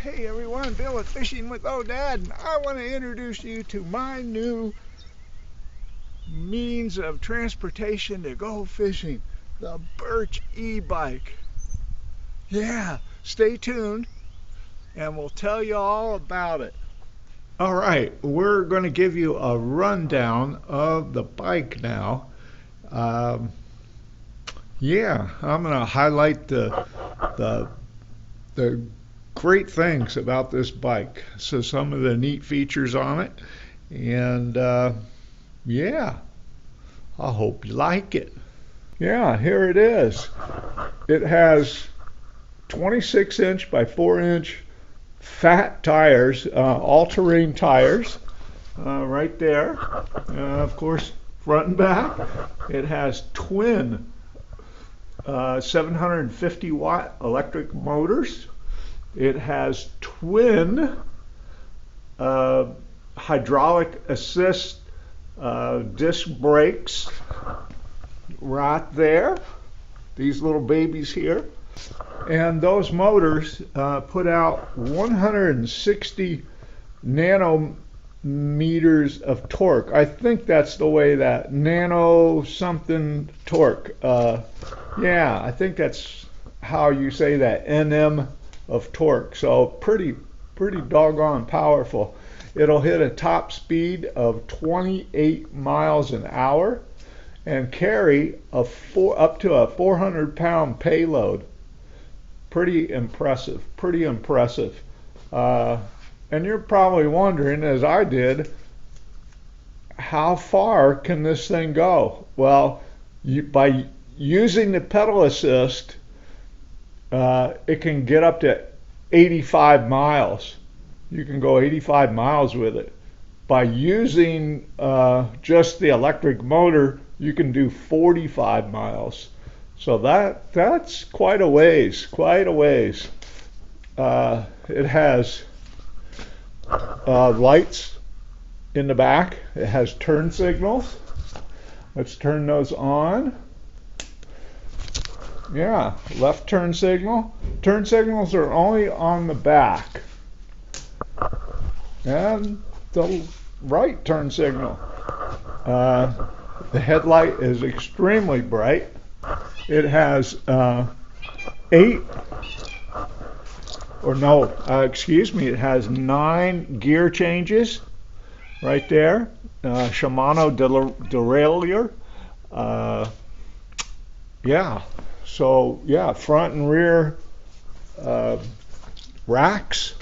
Hey everyone, Bill at Fishing with Dad, and I want to introduce you to my new means of transportation to go fishing, the BIRCH e-bike. Yeah, stay tuned and we'll tell you all about it. All right, we're going to give you a rundown of the bike now. Yeah, I'm going to highlight the great things about this bike. So some of the neat features on it, and yeah, I hope you like it. Yeah, here it is. It has 26-inch by 4-inch fat tires, all-terrain tires, right there. Of course, front and back. It has twin 750 watt electric motors. It has twin hydraulic assist disc brakes right there, these little babies here. And those motors put out 160 nanometers of torque. I think that's the way that nano something torque. Yeah, I think that's how you say that, NM of torque. So pretty doggone powerful. It'll hit a top speed of 28 miles an hour and carry up to a 400-pound payload. Pretty impressive. And you're probably wondering, as I did, how far can this thing go? Well, by using the pedal assist, it can get up to 85 miles. You can go 85 miles with it. By using just the electric motor, you can do 45 miles. So that's quite a ways. It has lights in the back. It has turn signals. Let's turn those on. Yeah, left turn signal. Turn signals are only on the back. And the right turn signal. The headlight is extremely bright. It has it has 9 gear changes right there. Shimano derailleur. Yeah. So yeah, front and rear racks.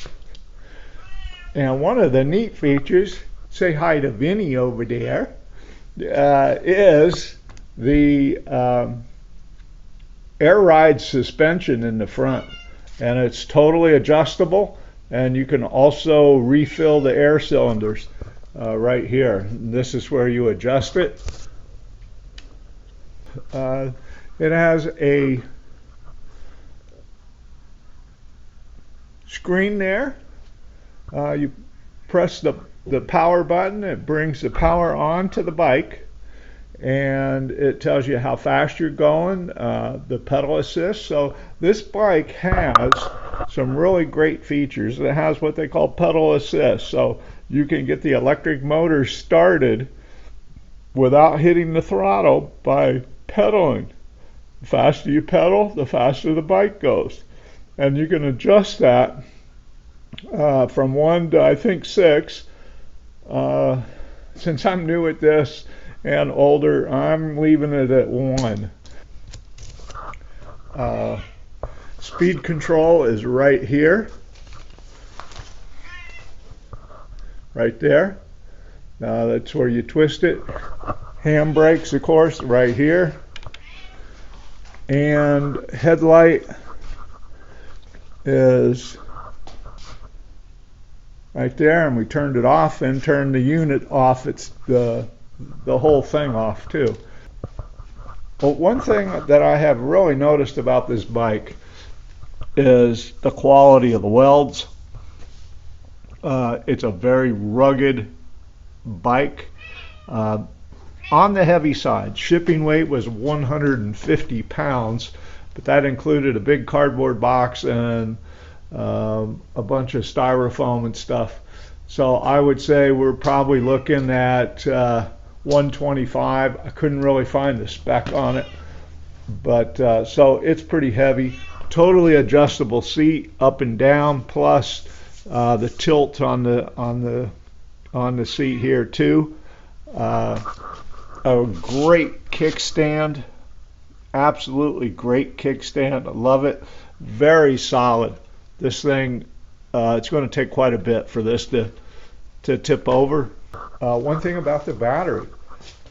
And one of the neat features, say hi to Vinny over there, is the air ride suspension in the front. And it's totally adjustable, and you can also refill the air cylinders right here. And this is where you adjust it. It has a screen there. You press the power button, it brings the power on to the bike, and it tells you how fast you're going, the pedal assist. So this bike has some really great features. It has what they call pedal assist, so you can get the electric motor started without hitting the throttle by pedaling. The faster you pedal, the faster the bike goes. And you can adjust that from 1 to I think 6. Since I'm new at this and older, I'm leaving it at 1. Speed control is right here, right there. That's where you twist it. Handbrakes, of course, right here. And headlight is right there, and we turned it off and turned the unit off. It's the whole thing off too. But one thing that I have really noticed about this bike is the quality of the welds. It's a very rugged bike. On the heavy side, shipping weight was 150 pounds, but that included a big cardboard box and a bunch of styrofoam and stuff. So I would say we're probably looking at 125. I couldn't really find the spec on it, but so it's pretty heavy. Totally adjustable seat up and down, plus the tilt on the seat here too. A great kickstand, absolutely great kickstand. I love it. Very solid. This thing, it's going to take quite a bit for this to tip over. One thing about the battery,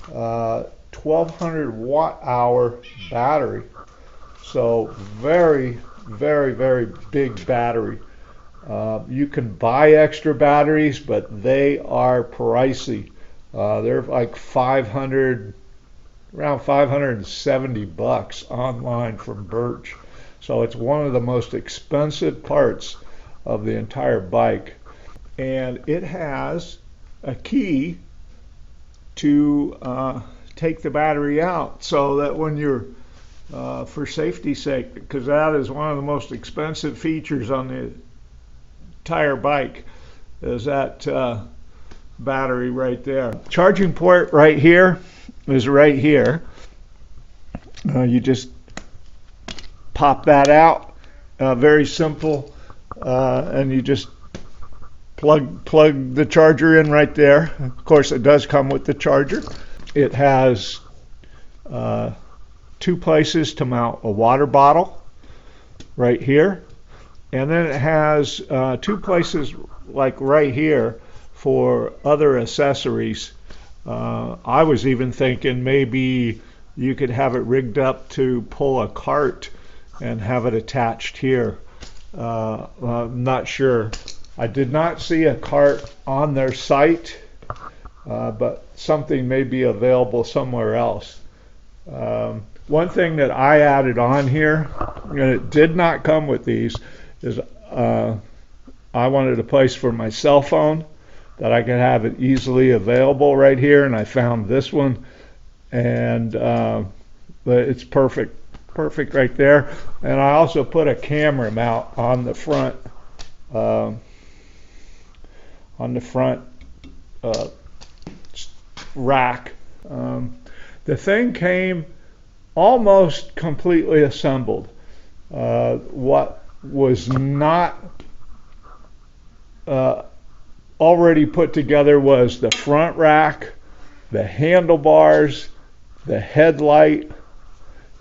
1200 watt hour battery, so very, very, very big battery. You can buy extra batteries, but they are pricey. They're like around 570 bucks online from Birch. So it's one of the most expensive parts of the entire bike. And it has a key to take the battery out, so that when you're, for safety's sake, because that is one of the most expensive features on the entire bike, is that battery right there. Charging port right here is right here. You just pop that out, very simple, and you just plug the charger in right there. Of course, it does come with the charger. It has 2 places to mount a water bottle right here, and then it has 2 places like right here for other accessories. I was even thinking maybe you could have it rigged up to pull a cart and have it attached here. I'm not sure. I did not see a cart on their site, but something may be available somewhere else. One thing that I added on here, and it did not come with these, is I wanted a place for my cell phone that I could have it easily available right here, and I found this one, and it's perfect right there. And I also put a camera mount on the front rack. The thing came almost completely assembled. What was not already put together was the front rack, the handlebars, the headlight,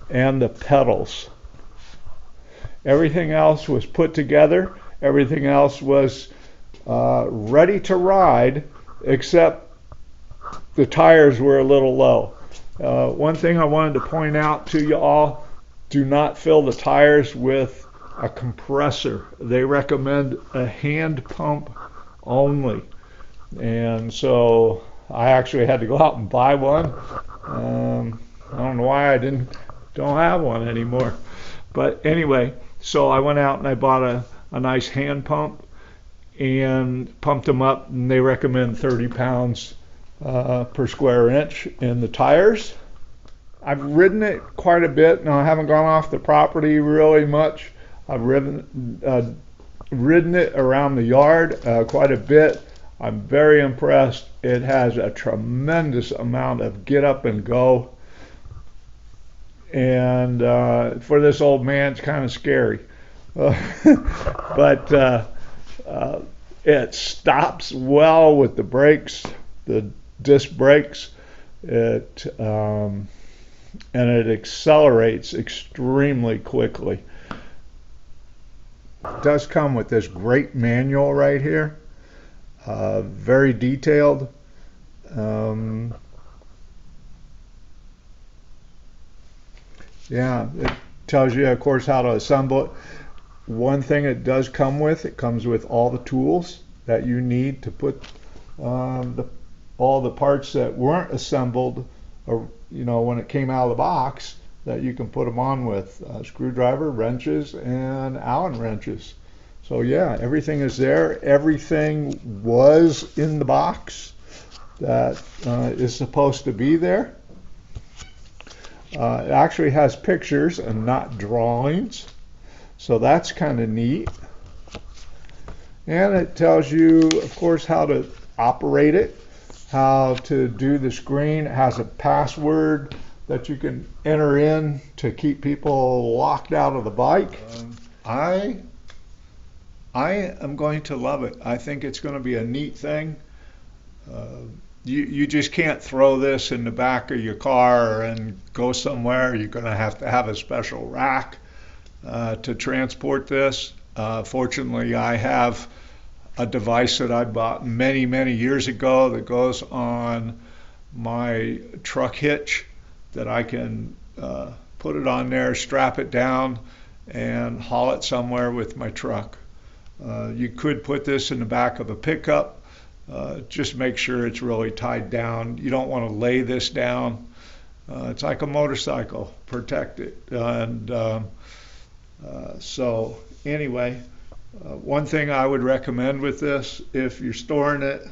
and the pedals. Everything else was put together. Everything else was ready to ride, except the tires were a little low. One thing I wanted to point out to you all, do not fill the tires with a compressor. They recommend a hand pump only. And so I actually had to go out and buy one. I don't know why I don't have one anymore. But anyway, so I went out and I bought a nice hand pump and pumped them up, and they recommend 30 pounds per square inch in the tires. I've ridden it quite a bit. Now, I haven't gone off the property really much. I've ridden it around the yard quite a bit. I'm very impressed. It has a tremendous amount of get up and go. And for this old man, it's kind of scary. But it stops well with the brakes, the disc brakes. And it accelerates extremely quickly. It does come with this great manual right here, very detailed. Yeah, it tells you, of course, how to assemble it. One thing it does come with, it comes with all the tools that you need to put all the parts that weren't assembled, or when it came out of the box, that you can put them on with screwdriver, wrenches, and Allen wrenches. So yeah, everything is there. Everything was in the box that is supposed to be there. It actually has pictures and not drawings, so that's kind of neat. And it tells you, of course, how to operate it, how to do the screen. It has a password that you can enter in to keep people locked out of the bike. I am going to love it. I think it's going to be a neat thing. You just can't throw this in the back of your car and go somewhere. You're going to have a special rack to transport this. Fortunately, I have a device that I bought many, many years ago that goes on my truck hitch that I can put it on there, strap it down, and haul it somewhere with my truck. You could put this in the back of a pickup. Just make sure it's really tied down. You don't want to lay this down. It's like a motorcycle. Protect it. And so anyway, one thing I would recommend with this, if you're storing it,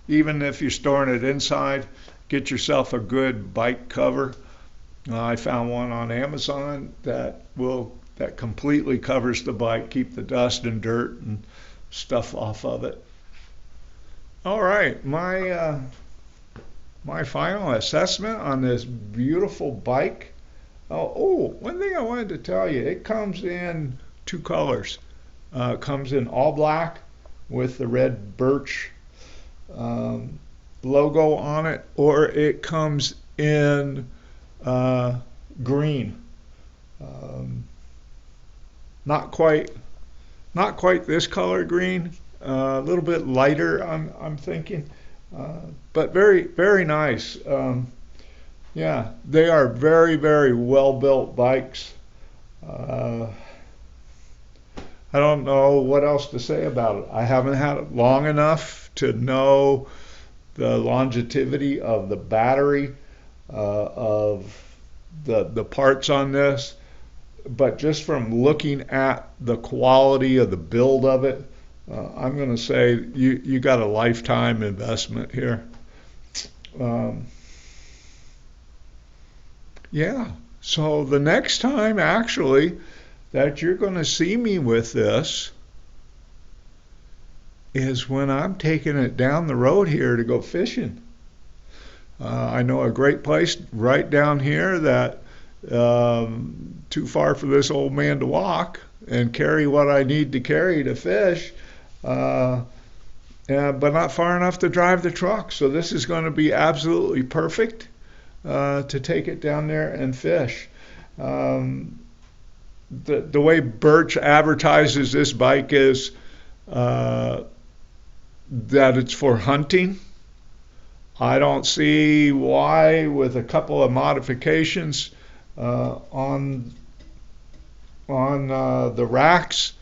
even if you're storing it inside, get yourself a good bike cover. I found one on Amazon that completely covers the bike, keep the dust and dirt and stuff off of it. All right, my final assessment on this beautiful bike. One thing I wanted to tell you, it comes in two colors. It comes in all black with the red Birch logo on it, or it comes in green. Not quite this color green. A little bit lighter, I'm thinking, but very, very nice. Yeah, they are very, very well built bikes. I don't know what else to say about it. I haven't had it long enough to know the longevity of the battery, of the parts on this, but just from looking at the quality of the build of it, I'm going to say you got a lifetime investment here. Yeah, so the next time actually that you're going to see me with this is when I'm taking it down the road here to go fishing. I know a great place right down here that too far for this old man to walk and carry what I need to carry to fish. But not far enough to drive the truck. So this is going to be absolutely perfect to take it down there and fish. The way Birch advertises this bike is that it's for hunting. I don't see why, with a couple of modifications on the racks,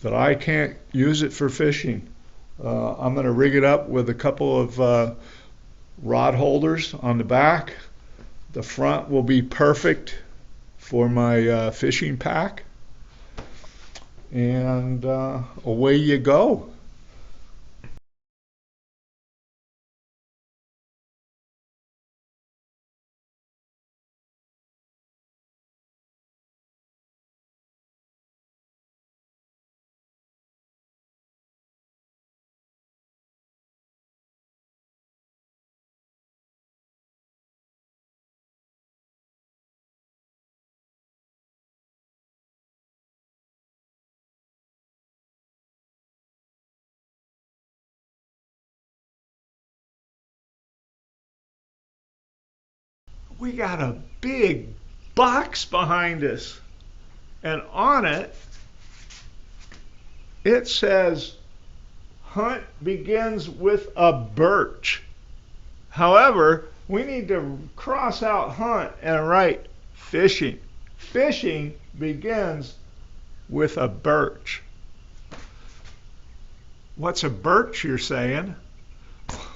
that I can't use it for fishing. I'm going to rig it up with a couple of rod holders on the back. The front will be perfect for my fishing pack. And away you go. We got a big box behind us, and on it says hunt begins with a birch. However, we need to cross out hunt and write fishing. Fishing begins with a birch. What's a birch, you're saying?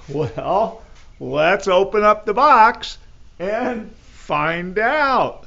Well, let's open up the box and find out.